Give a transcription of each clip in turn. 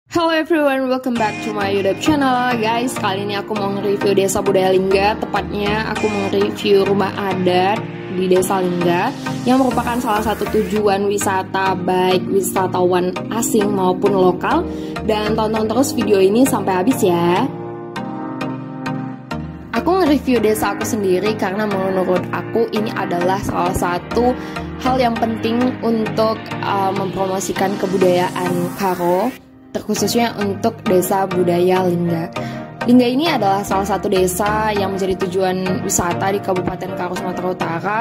Hello everyone, welcome back to my YouTube channel. Guys, kali ini aku mau nge-review Desa Budaya Lingga. Tepatnya aku mau nge-review rumah adat di Desa Lingga yang merupakan salah satu tujuan wisata baik wisatawan asing maupun lokal. Dan tonton terus video ini sampai habis ya. Aku nge-review desa aku sendiri karena menurut aku ini adalah salah satu hal yang penting untuk mempromosikan kebudayaan Karo, terkhususnya untuk Desa Budaya Lingga. Lingga ini adalah salah satu desa yang menjadi tujuan wisata di Kabupaten Karo, Sumatera Utara,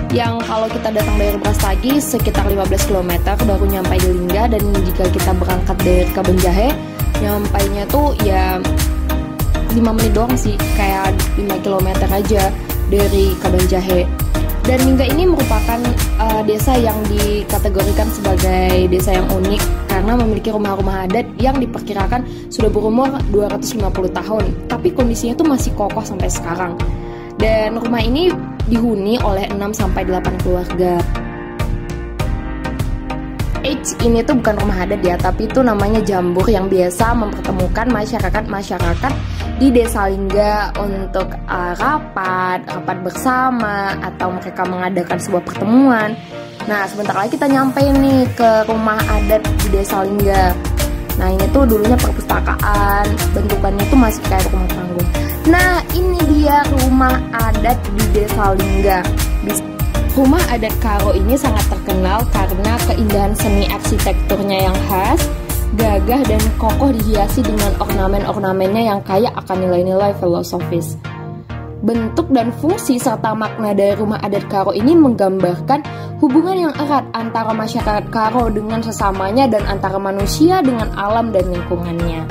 yang kalau kita datang dari Brastagi sekitar 15 km baru nyampe di Lingga. Dan jika kita berangkat dari Kabanjahe, nyampainya tuh ya 5 menit doang sih, kayak 5 km aja dari Kabanjahe. Dan Lingga ini merupakan desa yang dikategorikan sebagai desa yang unik karena memiliki rumah-rumah adat yang diperkirakan sudah berumur 250 tahun, tapi kondisinya tuh masih kokoh sampai sekarang. Dan rumah ini dihuni oleh 6-8 keluarga. Ini tuh bukan rumah adat ya, tapi itu namanya jambur yang biasa mempertemukan masyarakat di Desa Lingga untuk rapat bersama atau mereka mengadakan sebuah pertemuan. Nah, sebentar lagi kita nyampe nih ke rumah adat di Desa Lingga. Nah, ini tuh dulunya perpustakaan, bentukannya tuh masih kayak rumah panggung. Nah, ini dia rumah adat di Desa Lingga. Rumah adat Karo ini sangat terkenal karena keindahan seni arsitekturnya yang khas, gagah dan kokoh dihiasi dengan ornamen-ornamennya yang kaya akan nilai-nilai filosofis. Bentuk dan fungsi serta makna dari rumah adat Karo ini menggambarkan hubungan yang erat antara masyarakat Karo dengan sesamanya dan antara manusia dengan alam dan lingkungannya.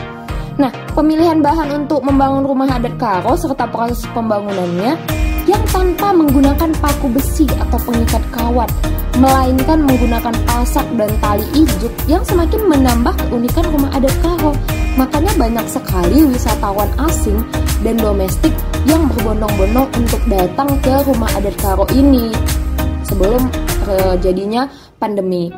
Nah, pemilihan bahan untuk membangun rumah adat Karo serta proses pembangunannya yang tanpa menggunakan paku besi atau pengikat kawat, melainkan menggunakan pasak dan tali ijuk yang semakin menambah keunikan rumah adat Karo. Makanya banyak sekali wisatawan asing dan domestik yang berbondong-bondong untuk datang ke rumah adat Karo ini sebelum terjadinya pandemi.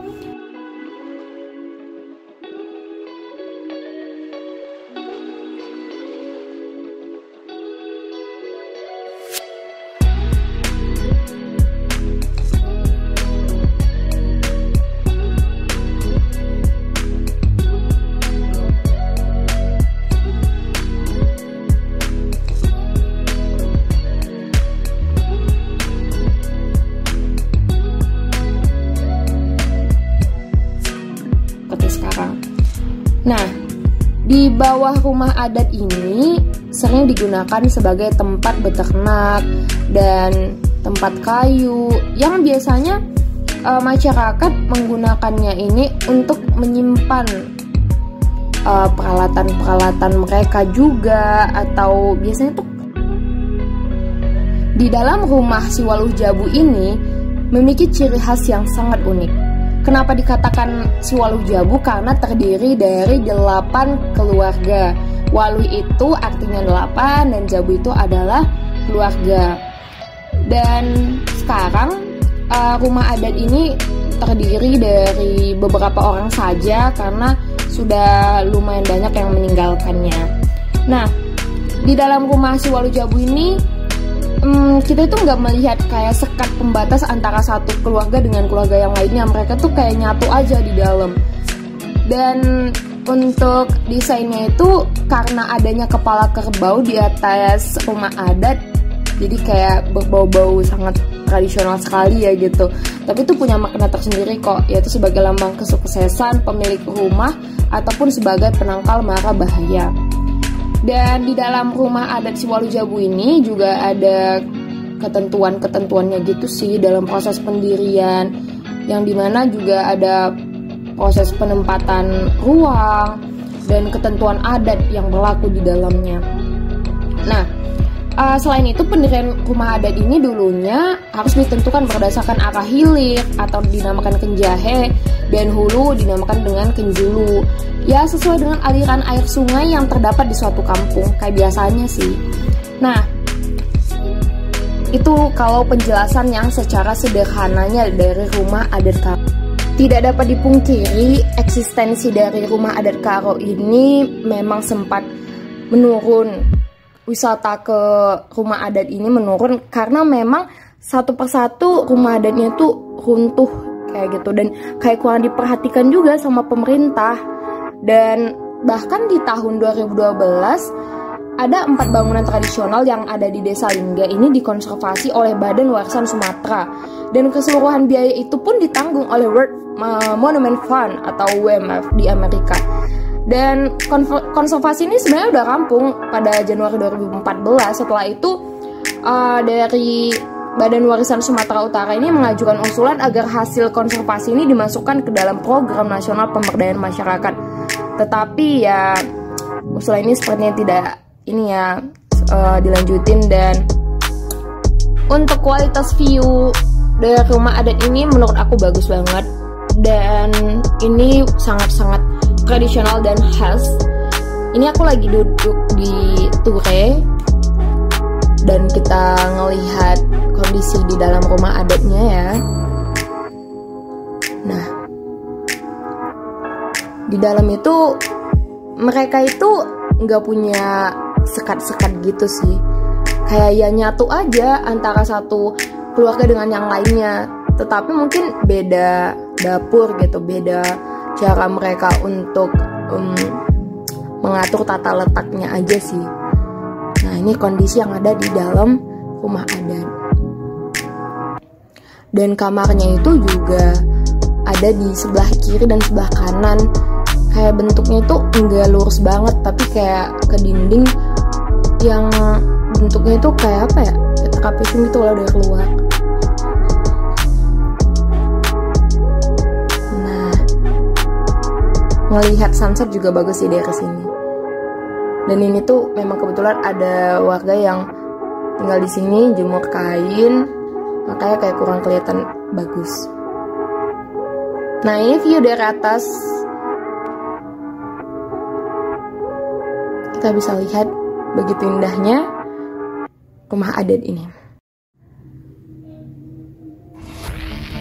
Nah, di bawah rumah adat ini sering digunakan sebagai tempat beternak dan tempat kayu yang biasanya masyarakat menggunakannya ini untuk menyimpan peralatan-peralatan mereka juga, atau biasanya tuh di dalam rumah Siwaluh Jabu ini memiliki ciri khas yang sangat unik. Kenapa dikatakan Siwaluh Jabu? Karena terdiri dari 8 keluarga. Waluh itu artinya 8 dan Jabu itu adalah keluarga. Dan sekarang rumah adat ini terdiri dari beberapa orang saja karena sudah lumayan banyak yang meninggalkannya. Nah, di dalam rumah Siwaluh Jabu ini kita itu nggak melihat kayak sekat pembatas antara satu keluarga dengan keluarga yang lainnya. Mereka tuh kayak nyatu aja di dalam. Dan untuk desainnya itu karena adanya kepala kerbau di atas rumah adat, jadi kayak berbau-bau sangat tradisional sekali ya gitu. Tapi itu punya makna tersendiri kok, yaitu sebagai lambang kesuksesan pemilik rumah ataupun sebagai penangkal mara bahaya. Dan di dalam rumah adat Siwaluh Jabu ini juga ada ketentuan-ketentuannya gitu sih dalam proses pendirian, yang dimana juga ada proses penempatan ruang dan ketentuan adat yang berlaku di dalamnya. Nah, selain itu pendirian rumah adat ini dulunya harus ditentukan berdasarkan arah hilir atau dinamakan Kenjahe dan hulu dinamakan dengan Kenjulu. Ya, sesuai dengan aliran air sungai yang terdapat di suatu kampung, kayak biasanya sih. Nah, itu kalau penjelasan yang secara sederhananya dari rumah adat Karo. Tidak dapat dipungkiri, eksistensi dari rumah adat Karo ini memang sempat menurun. Wisata ke rumah adat ini menurun karena memang satu persatu rumah adatnya tuh runtuh kayak gitu, dan kayak kurang diperhatikan juga sama pemerintah. Dan bahkan di tahun 2012 ada 4 bangunan tradisional yang ada di Desa Lingga ini dikonservasi oleh Badan Warisan Sumatera, dan keseluruhan biaya itu pun ditanggung oleh World Monument Fund atau WMF di Amerika. Dan konservasi ini sebenarnya udah rampung pada Januari 2014. Setelah itu dari Badan Warisan Sumatera Utara ini mengajukan usulan agar hasil konservasi ini dimasukkan ke dalam program nasional pemberdayaan masyarakat. Tetapi ya usulan ini sepertinya tidak dilanjutin. Dan untuk kualitas view dari rumah adat ini menurut aku bagus banget, dan ini sangat-sangat tradisional dan khas. Ini aku lagi duduk di Ture dan kita ngelihat kondisi di dalam rumah adatnya ya. Nah, di dalam itu mereka itu nggak punya sekat-sekat gitu sih, kayak ya nyatu aja antara satu keluarga dengan yang lainnya. Tetapi mungkin beda dapur gitu, beda cara mereka untuk mengatur tata letaknya aja sih. Nah, ini kondisi yang ada di dalam rumah adat. Dan kamarnya itu juga ada di sebelah kiri dan sebelah kanan. Kayak bentuknya itu enggak lurus banget, tapi kayak ke dinding yang bentuknya itu kayak apa ya, kayak trapesium gitu loh dari luar. Nah, ngelihat sunset juga bagus sih dari sini. Dan ini tuh memang kebetulan ada warga yang tinggal di sini jemur kain, makanya kayak kurang kelihatan bagus. Nah, ini view dari atas. Kita bisa lihat begitu indahnya rumah adat ini.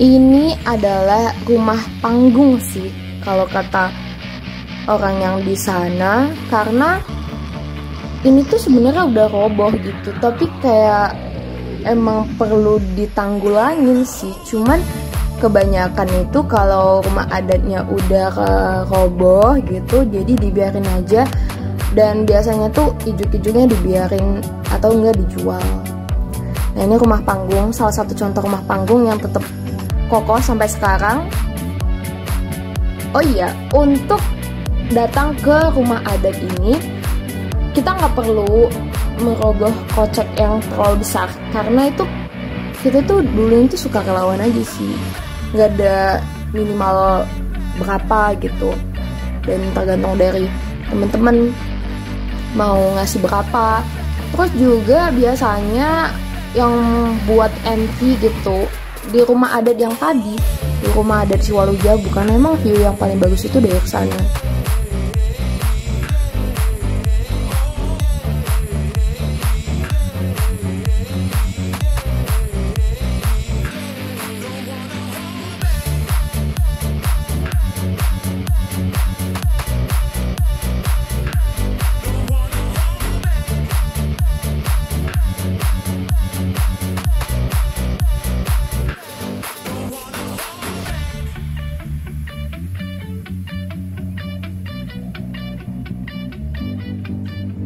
Ini adalah rumah panggung sih kalau kata orang yang di sana, karena ini tuh sebenarnya udah roboh gitu, tapi kayak emang perlu ditanggulangin sih. Cuman kebanyakan itu kalau rumah adatnya udah roboh gitu, jadi dibiarin aja. Dan biasanya tuh ijuk-ijuknya dibiarin atau enggak dijual. Nah, ini rumah panggung, salah satu contoh rumah panggung yang tetap kokoh sampai sekarang. Oh iya, untuk datang ke rumah adat ini kita nggak perlu merogoh kocek yang terlalu besar, karena itu kita tuh dulu itu suka relawan aja sih, nggak ada minimal berapa gitu, dan tergantung dari teman-teman mau ngasih berapa. Terus juga biasanya yang buat MV gitu di rumah adat yang tadi, di rumah adat Siwalujabu, karena emang view yang paling bagus itu dari sana.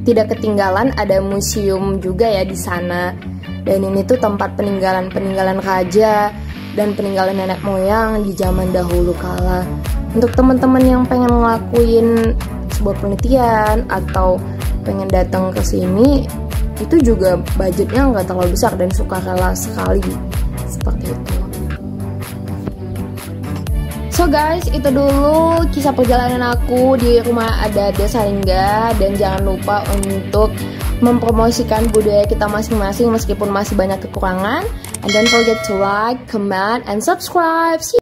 Tidak ketinggalan ada museum juga ya di sana. Dan ini tuh tempat peninggalan raja dan peninggalan nenek moyang di zaman dahulu kala. Untuk teman-teman yang pengen ngelakuin sebuah penelitian atau pengen datang ke sini, itu juga budgetnya nggak terlalu besar dan sukarela sekali seperti itu. So guys, itu dulu kisah perjalanan aku di rumah adat Desa Lingga. Dan jangan lupa untuk mempromosikan budaya kita masing-masing meskipun masih banyak kekurangan. And don't forget to like, comment, and subscribe.